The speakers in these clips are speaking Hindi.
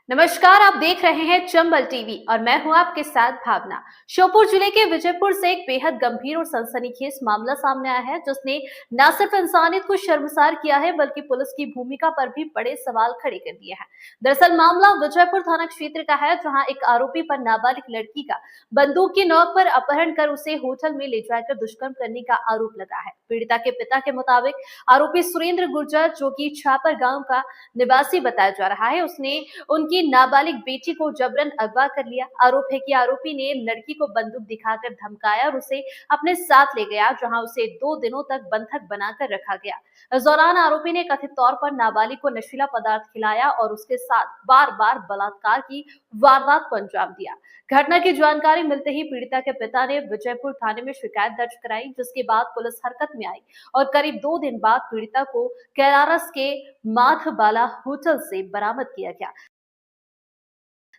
नमस्कार, आप देख रहे हैं चंबल टीवी और मैं हूं आपके साथ भावना। श्योपुर जिले के विजयपुर से एक बेहद गंभीर और सनसनीखेज मामला सामने आया है, जिसने न सिर्फ इंसानियत को शर्मसार किया है बल्कि पुलिस की भूमिका पर भी बड़े सवाल खड़े कर दिए हैं। दरअसल मामला विजयपुर थाना क्षेत्र का है, जहां एक आरोपी पर नाबालिग लड़की का बंदूक की नोक पर अपहरण कर उसे होटल में ले जाकर दुष्कर्म करने का आरोप लगा है। पीड़िता के पिता के मुताबिक आरोपी सुरेंद्र गुर्जर, जो कि छापर गांव का निवासी बताया जा रहा है, उसने उनकी नाबालिग बेटी को जबरन अगवा कर लिया। आरोप है कि आरोपी ने लड़की को बंदूक दिखाकर धमकाया और उसे अपने साथ ले गया, जहां उसे 2 दिनों तक बंधक बनाकर रखा गया। इस दौरान आरोपी ने कथित तौर पर नाबालिग को नशीला पदार्थ खिलाया और उसके साथ बार बार बलात्कार की वारदात को अंजाम दिया। घटना की जानकारी मिलते ही पीड़िता के पिता ने विजयपुर थाने में शिकायत दर्ज कराई, जिसके बाद पुलिस हरकत में आई और करीब 2 दिन बाद पीड़िता को कैलारस के माधबाला होटल से बरामद किया गया।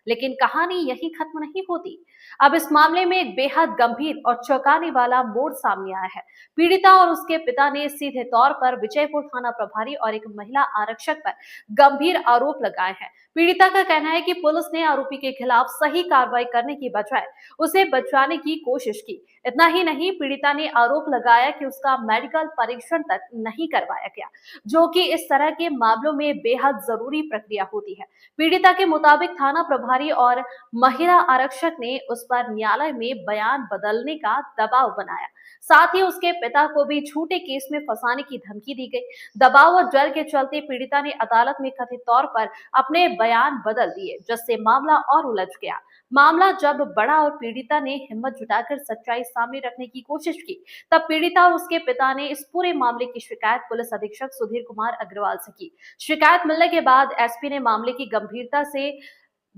लेकिन कहानी यही खत्म नहीं होती। अब इस मामले में एक बेहद गंभीर और चौंकाने वाला मोड़ सामने आया है। पीड़िता और उसके पिता ने सीधे तौर पर विजयपुर थाना प्रभारी और एक महिला आरक्षक पर गंभीर आरोप लगाए हैं। पीड़िता का कहना है कि पुलिस ने आरोपी के खिलाफ सही कार्रवाई करने की बजाय उसे बचाने की कोशिश की। इतना ही नहीं, पीड़िता ने आरोप लगाया कि उसका मेडिकल परीक्षण तक नहीं करवाया गया, जो कि इस तरह के मामलों में बेहद जरूरी प्रक्रिया होती है। पीड़िता के मुताबिक थाना प्रभारी और महिला आरक्षक ने उस पर न्यायालय में बयान बदलने का दबाव बनाया। साथ ही उसके पिता को भी झूठे केस में फंसाने की धमकी दी गई। दबाव और डर के चलते पीड़िता ने अदालत में कथित तौर पर अपने बयान बदल दिए, जिससे मामला और उलझ गया। मामला जब बढ़ा और पीड़िता ने हिम्मत जुटाकर सच्चाई सामने रखने की कोशिश की, तब पीड़िता और उसके पिता ने इस पूरे मामले की शिकायत पुलिस अधीक्षक सुधीर कुमार अग्रवाल से की। शिकायत मिलने के बाद एसपी ने मामले की गंभीरता से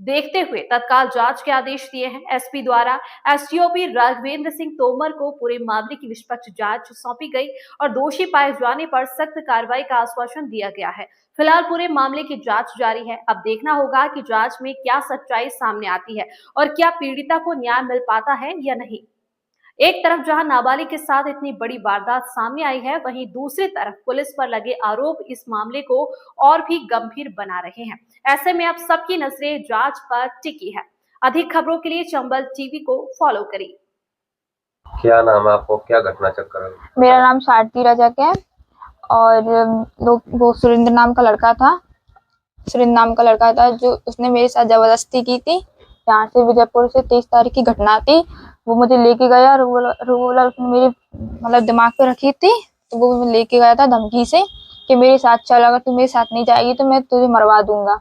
देखते हुए तत्काल जांच के आदेश दिए हैं। एसपी द्वारा एसडीओपी राघवेंद्र सिंह तोमर को पूरे मामले की निष्पक्ष जांच सौंपी गई और दोषी पाए जाने पर सख्त कार्रवाई का आश्वासन दिया गया है। फिलहाल पूरे मामले की जांच जारी है। अब देखना होगा कि जांच में क्या सच्चाई सामने आती है और क्या पीड़िता को न्याय मिल पाता है या नहीं। एक तरफ जहां नाबालिग के साथ इतनी बड़ी वारदात सामने आई है, वहीं दूसरी तरफ पुलिस पर लगे आरोप इस मामले को और भी गंभीर बना रहे हैं। ऐसे में अब सबकी नजरें जांच पर टिकी है। अधिक खबरों के लिए चंबल टीवी को फॉलो करें। क्या नाम है आपको, क्या घटना चक्कर है? मेरा नाम सारथी रजक है और वो सुरेंद्र नाम का लड़का था। सुरेंद्र नाम का लड़का था जो उसने मेरे साथ जबरदस्ती की थी। यहाँ से विजयपुर से 23 तारीख की घटना थी। वो मुझे लेके गया, रोला उसने मेरे मतलब दिमाग पे रखी थी, तो वो मुझे लेके गया था धमकी से कि मेरे साथ चल, अगर तू मेरे साथ नहीं जाएगी तो मैं तुझे मरवा दूंगा।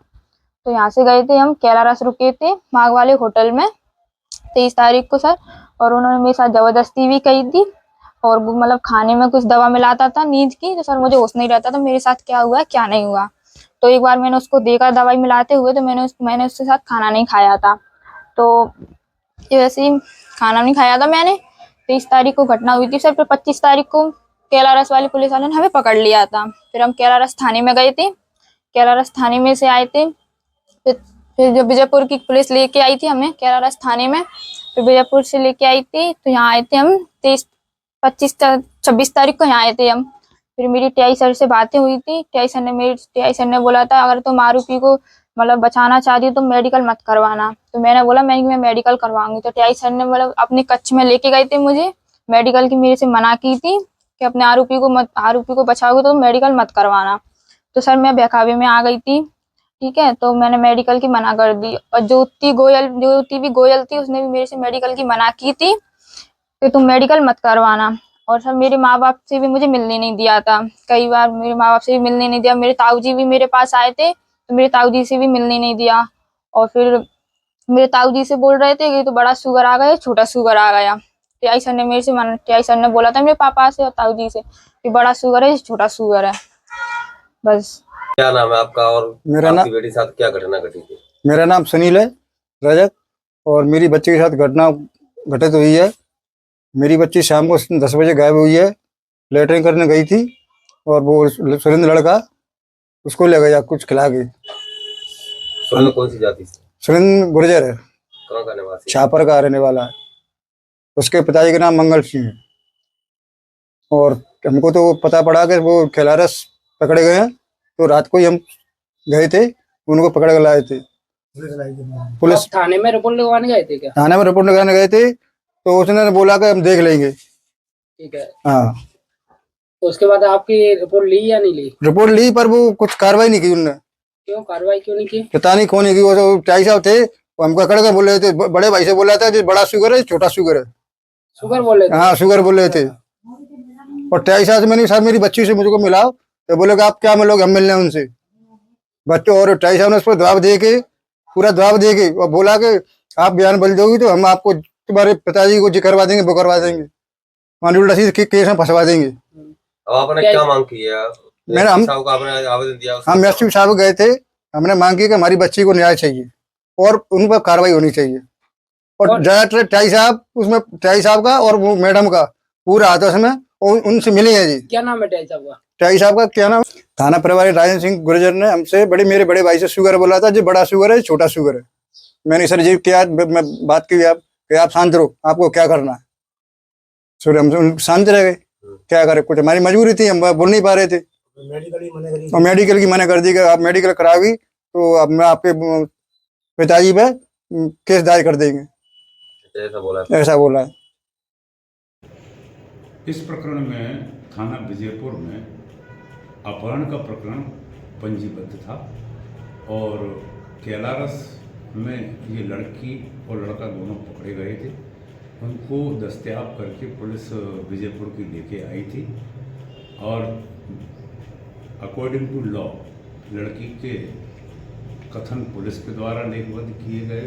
तो यहाँ से गए थे हम, कैलारस रुके थे माघ वाले होटल में 23 तारीख को सर। और उन्होंने मेरे साथ जबरदस्ती भी की थी और मतलब खाने में कुछ दवा मिलाता था नींद की, तो सर मुझे होश नहीं रहता था मेरे साथ क्या हुआ क्या नहीं हुआ। तो एक बार मैंने उसको देखा दवाई मिलाते हुए, तो मैंने उसके साथ खाना नहीं खाया था। तो वैसे ही खाना नहीं खाया था मैंने। 23 तारीख को घटना हुई थी सर। फिर 25 तारीख को कैलारस वाली पुलिस वाले ने हमें पकड़ लिया था। फिर हम कैलारस थाने में गए थे। कैलारस थाने में से आए थे। फिर जो विजयपुर की पुलिस लेके आई थी हमें कैलारस थाने में, फिर विजयपुर से लेके आई थी, तो यहाँ आए थे हम 26 तारीख को यहाँ आए थे हम। फिर मेरी टीआई सर से बातें हुई थी। टीआई सर ने बोला था अगर तुम आरोपी को मतलब बचाना चाहती हो तो मेडिकल मत करवाना। तो मैंने बोला मैं मेडिकल करवाऊंगी। तो टीआई सर ने मतलब अपने कक्ष में लेके गए थे मुझे, मेडिकल की मेरे से मना की थी कि अपने आरोपी को बचाओगे तो मेडिकल मत करवाना। तो सर मैं बहकावे में आ गई थी, ठीक है, तो मैंने मेडिकल की मना कर दी। और ज्योति भी गोयल थी, उसने भी मेरे से मेडिकल की मना की थी कि तुम मेडिकल मत करवाना। और सर मेरे माँ बाप से भी मुझे मिलने नहीं दिया था। कई बार मेरे माँ बाप से भी मिलने नहीं दिया। मेरे ताऊ जी भी मेरे पास आए थे, तो मेरे ताऊ जी से भी मिलने नहीं दिया। और फिर मेरे ताऊ जी से बोल रहे थे कि तो बड़ा शुगर आ गया, छोटा शुगर आ गया। टीआई सर ने बोला था मेरे पापा से और ताऊ जी से कि बड़ा शुगर है, छोटा शुगर है। बस। क्या नाम है आपका और मेरा आपकी बेटी के साथ क्या घटना घटी थी? मेरा नाम सुनील है रजक, और मेरी बच्ची के साथ घटना घटित हुई है। मेरी बच्ची शाम को 10 बजे गायब हुई है। लेटरिन करने गई थी और वो सुरेंद्र लड़का उसको ले गया कुछ खिला के। सुरेंद्र कौन सी जाति से? सुरेंद्र गुर्जर है, कहाँ का निवासी? छापर का रहने वाला है। उसके पिताजी का नाम मंगल सिंह है। और हमको तो पता पड़ा कि वो कैलारस पकड़े गए हैं, तो रात को ही हम गए थे, उनको पकड़ कर लाए थे। पुलिस आप थाने में रिपोर्ट लिखवाने गए थे क्या? थाने में रिपोर्ट लगाने गए थे, तो उसने बोला कि हम देख लेंगे। ठीक है, हाँ, तो उसके बाद आपकी रिपोर्ट ली या नहीं ली? रिपोर्ट ली पर वो कुछ कार्रवाई नहीं की उनने। क्यों कार्रवाई क्यों नहीं की? पता नहीं कौन की। वो टाई साहब थे, वो हमको अकड़ के बोल रहे थे, बड़े भाई से बोल रहा था जो बड़ा शुगर है छोटा शुगर है। शुगर बोले थे? हाँ, शुगर बोल रहे थे। और टाई साहब से मैंने सर मेरी बच्ची से मुझको मिलाओ, तो बोले कि आप क्या मिलोगे, हम मिलने उनसे बच्चों। और टाई साहब ने उस पर दबाव दे के, पूरा दबाव दे के, और बोला कि आप बयान बदल दोगी तो हम आपको तुम्हारे पिताजी को जी करवा देंगे, वो करवा देंगे, मानवी रसीद के केस में फंसवा देंगे। अब आपने क्या मांग की है? मेरा हम साहब का आपने आवेदन दिया? हम एसपी साहब गए थे, हमने मांग की कि हमारी बच्ची को न्याय चाहिए और उन पर कार्रवाई होनी चाहिए। और ज्यादातर टाई साहब उसमें, टाई साहब का और वो मैडम का पूरा हाथ उसमें, और उनसे मिले हैं जी। क्या नाम है टाई साहब का? टाई साहब का क्या नाम? थाना प्रभारी राजन सिंह गुर्जर ने हमसे मेरे बड़े भाई से शुगर बोला था, जो बड़ा शुगर है छोटा शुगर है। मैंने सर जी क्या मैं बात की, आप शांत रहो, आपको क्या करना है। सर हम शांत रह गए, क्या करे, कुछ हमारी मजबूरी थी, हम बोल नहीं पा रहे थे। मेडिकल की मना कर दी कि आप मेडिकल कराओगी तो अब मैं आपके पिताजी पे केस दायर कर देंगे, ऐसा बोला है। इस प्रकरण में थाना विजयपुर में अपहरण का प्रकरण पंजीबद्ध था और केलारस में ये लड़की और लड़का दोनों पकड़े गए थे। उनको दस्तयाब करके पुलिस विजयपुर की लेके आई थी और अकॉर्डिंग टू लॉ लड़की के कथन पुलिस के द्वारा लेखबद्ध किए गए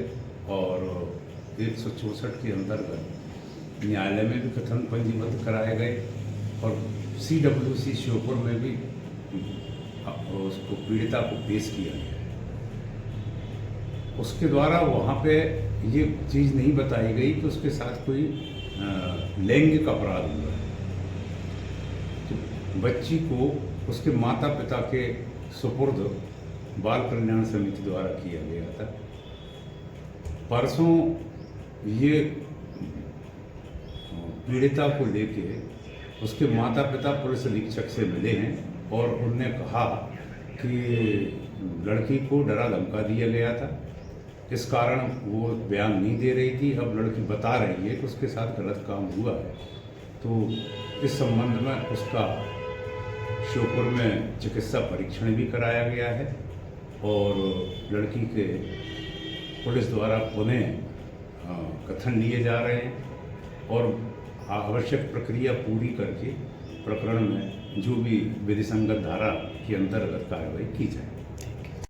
और 164 के अंतर्गत न्यायालय में भी कथन पंजीबद्ध कराए गए और CWC श्योपुर में भी उसको पीड़िता को पेश किया गया। उसके द्वारा वहाँ पे ये चीज़ नहीं बताई गई कि उसके साथ कोई लैंगिक अपराध हुआ है। तो बच्ची को उसके माता पिता के सुपुर्द बाल कल्याण समिति द्वारा किया गया था। परसों ये पीड़िता को लेके उसके माता पिता पुलिस अधीक्षक से मिले हैं और उन्होंने कहा कि लड़की को डरा धमका दिया गया था, इस कारण वो बयान नहीं दे रही थी। अब लड़की बता रही है कि उसके साथ गलत काम हुआ है, तो इस संबंध में उसका श्योपुर में चिकित्सा परीक्षण भी कराया गया है और लड़की के पुलिस द्वारा पुनः कथन लिए जा रहे हैं और आवश्यक प्रक्रिया पूरी करके प्रकरण में जो भी विधिसंगत धारा के अंतर्गत कार्रवाई की जाए।